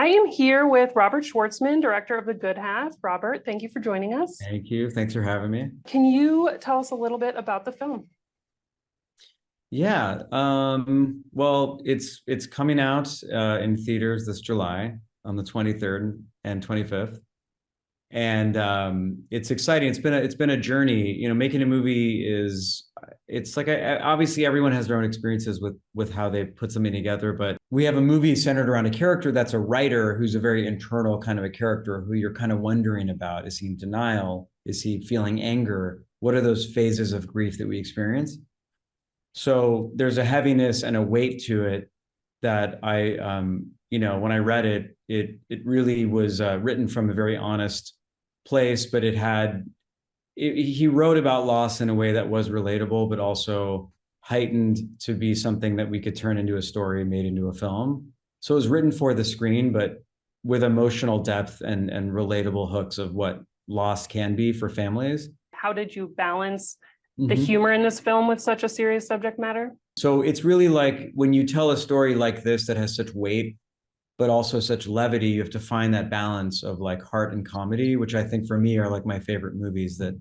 I am here with Robert Schwartzman, director of The Good Half. Robert, thank you for joining us. Thank you. Thanks for having me. Can you tell us a little bit about the film? Yeah. Well, it's coming out in theaters this July on the 23rd and 25th. And it's exciting. It's been a journey. You know, making a movie is it's like obviously everyone has their own experiences with how they put something together, but we have a movie centered around a character that's a writer who's a very internal kind of a character who you're kind of wondering about. Is he in denial? Is he feeling anger? What are those phases of grief that we experience? So there's a heaviness and a weight to it that when I read it, it really was written from a very honest place, but he wrote about loss in a way that was relatable, but also heightened to be something that we could turn into a story made into a film. So it was written for the screen, but with emotional depth and relatable hooks of what loss can be for families. How did you balance the humor in this film with such a serious subject matter? So it's really like when you tell a story like this that has such weight, but also such levity, you have to find that balance of like heart and comedy, which I think for me are like my favorite movies that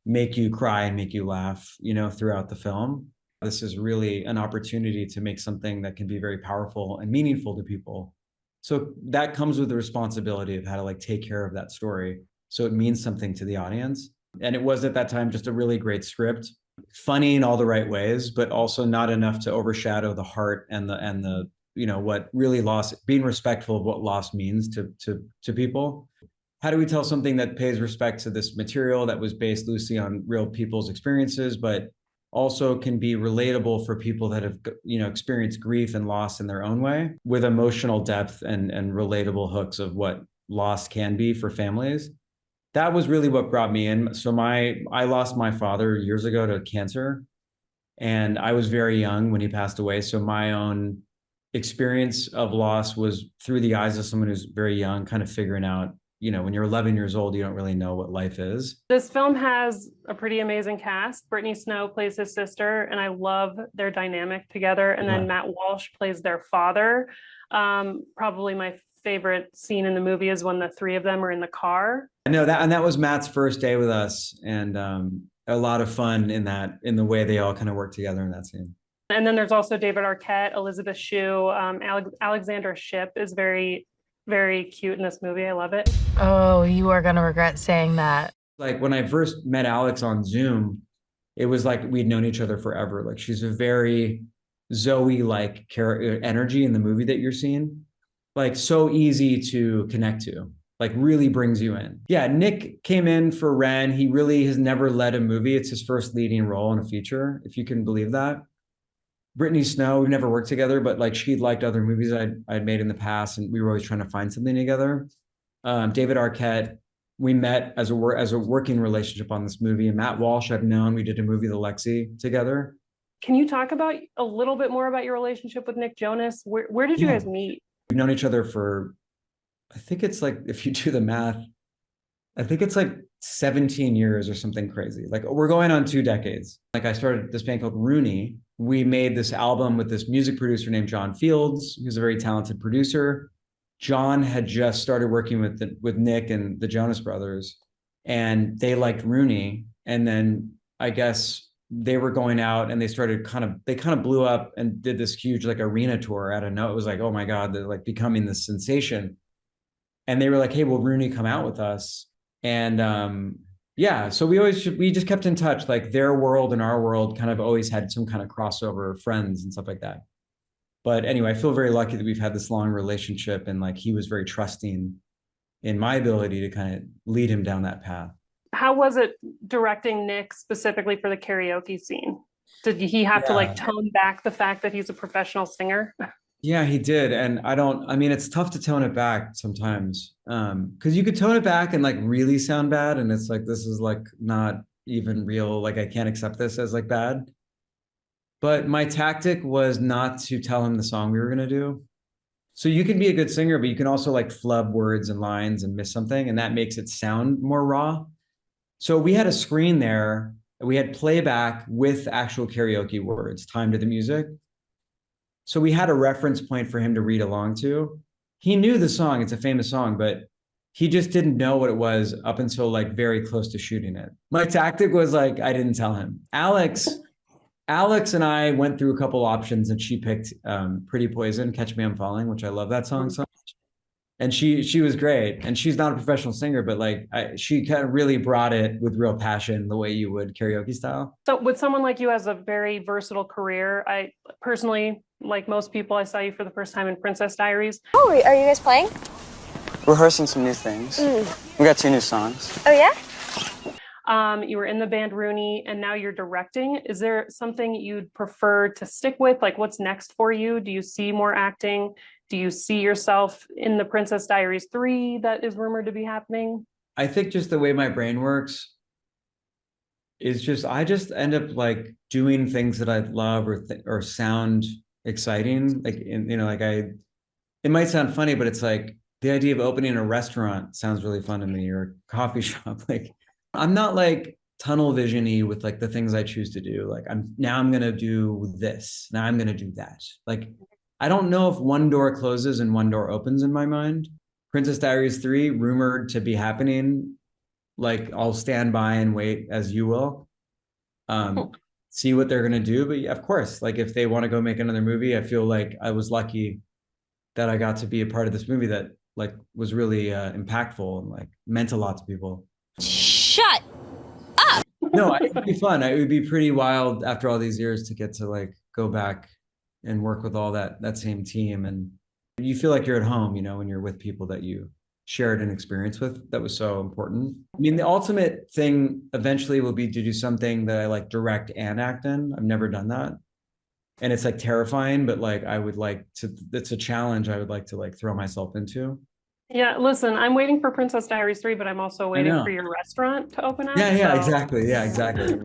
make you cry and make you laugh, throughout the film. This is really an opportunity to make something that can be very powerful and meaningful to people. So that comes with the responsibility of how to like take care of that story so it means something to the audience. And it was at that time just a really great script, funny in all the right ways, but also not enough to overshadow the heart and the what really loss, being respectful of what loss means to people. How do we tell something that pays respect to this material that was based loosely on real people's experiences, but also can be relatable for people that have experienced grief and loss in their own way, with emotional depth and relatable hooks of what loss can be for families? That was really what brought me in. So I lost my father years ago to cancer, and I was very young when he passed away. So my own experience of loss was through the eyes of someone who's very young, kind of figuring out, when you're 11 years old, you don't really know what life is. This film has a pretty amazing cast. Brittany Snow plays his sister, and I love their dynamic together. And then Matt Walsh plays their father. Probably my favorite scene in the movie is when the three of them are in the car. I know that, and that was Matt's first day with us, and a lot of fun in the way they all kind of work together in that scene. And then there's also David Arquette, Elisabeth Shue, Alexandra Shipp is very, very cute in this movie. I love it. Oh, you are going to regret saying that. Like when I first met Alex on Zoom, it was like we'd known each other forever. Like she's a very Zoe-like energy in the movie that you're seeing. Like so easy to connect to, like really brings you in. Yeah, Nick came in for Renn. He really has never led a movie. It's his first leading role in a feature, if you can believe that. Brittany Snow, we've never worked together, but like she liked other movies I'd made in the past, and we were always trying to find something together. David Arquette, we met as a working relationship on this movie. And Matt Walsh, I've known. We did a movie, The Lexi, together. Can you talk about a little bit more about your relationship with Nick Jonas? Where did you guys meet? We've known each other for, I think it's like, if you do the math, I think it's like 17 years or something crazy. Like we're going on 2 decades. Like I started this band called Rooney. We made this album with this music producer named John Fields, who's a very talented producer. John had just started working with Nick and the Jonas Brothers, and they liked Rooney. And then I guess they were going out and they kind of blew up and did this huge like arena tour out of nowhere. It was like, oh my God, they're like becoming this sensation. And they were like, hey, will Rooney come out with us? And so we just kept in touch. Like their world and our world kind of always had some kind of crossover friends and stuff like that. But anyway, I feel very lucky that we've had this long relationship, and like he was very trusting in my ability to kind of lead him down that path. How was it directing Nick specifically for the karaoke scene? Did he have to like tone back the fact that he's a professional singer? Yeah, he did. And it's tough to tone it back sometimes. Because you could tone it back and like really sound bad. And it's like, this is like not even real. Like I can't accept this as like bad. But my tactic was not to tell him the song we were going to do. So you can be a good singer, but you can also like flub words and lines and miss something. And that makes it sound more raw. So we had a screen there. We had playback with actual karaoke words timed to the music. So we had a reference point for him to read along to. he knew the song. It's a famous song, but he just didn't know what it was up until like very close to shooting it. My tactic was like, I didn't tell him. Alex and I went through a couple options and she picked Pretty Poison, Catch Me I'm Falling, which I love that song so much. And she was great. And she's not a professional singer, but like she kind of really brought it with real passion, the way you would karaoke style. So with someone like you has a very versatile career, I personally, like most people, I saw you for the first time in Princess Diaries. Oh, are you guys playing? Rehearsing some new things. We got 2 new songs. Oh, yeah? You were in the band Rooney and now you're directing. Is there something you'd prefer to stick with? Like what's next for you? Do you see more acting? Do you see yourself in the Princess Diaries 3 that is rumored to be happening? I think just the way my brain works is just, I just end up like doing things that I love or sound exciting. Like, like it might sound funny, but it's like the idea of opening a restaurant sounds really fun to me, or a coffee shop. Like, I'm not like tunnel vision-y with like the things I choose to do. Like I'm going to do this. Now I'm going to do that. Like, I don't know if one door closes and one door opens in my mind. Princess Diaries 3 rumored to be happening. Like I'll stand by and wait as you will. See what they're going to do. But yeah, of course, like if they want to go make another movie, I feel like I was lucky that I got to be a part of this movie that like was really impactful and like meant a lot to people. Shut up! No, it would be fun. It would be pretty wild after all these years to get to like go back and work with all that same team. And you feel like you're at home, when you're with people that you shared an experience with. That was so important. I mean, the ultimate thing eventually will be to do something that I like direct and act in. I've never done that. And it's like terrifying, but like I would like to, it's a challenge I would like to like throw myself into. Yeah, listen, I'm waiting for Princess Diaries 3, but I'm also waiting for your restaurant to open up. Yeah, so. exactly. Yeah, exactly.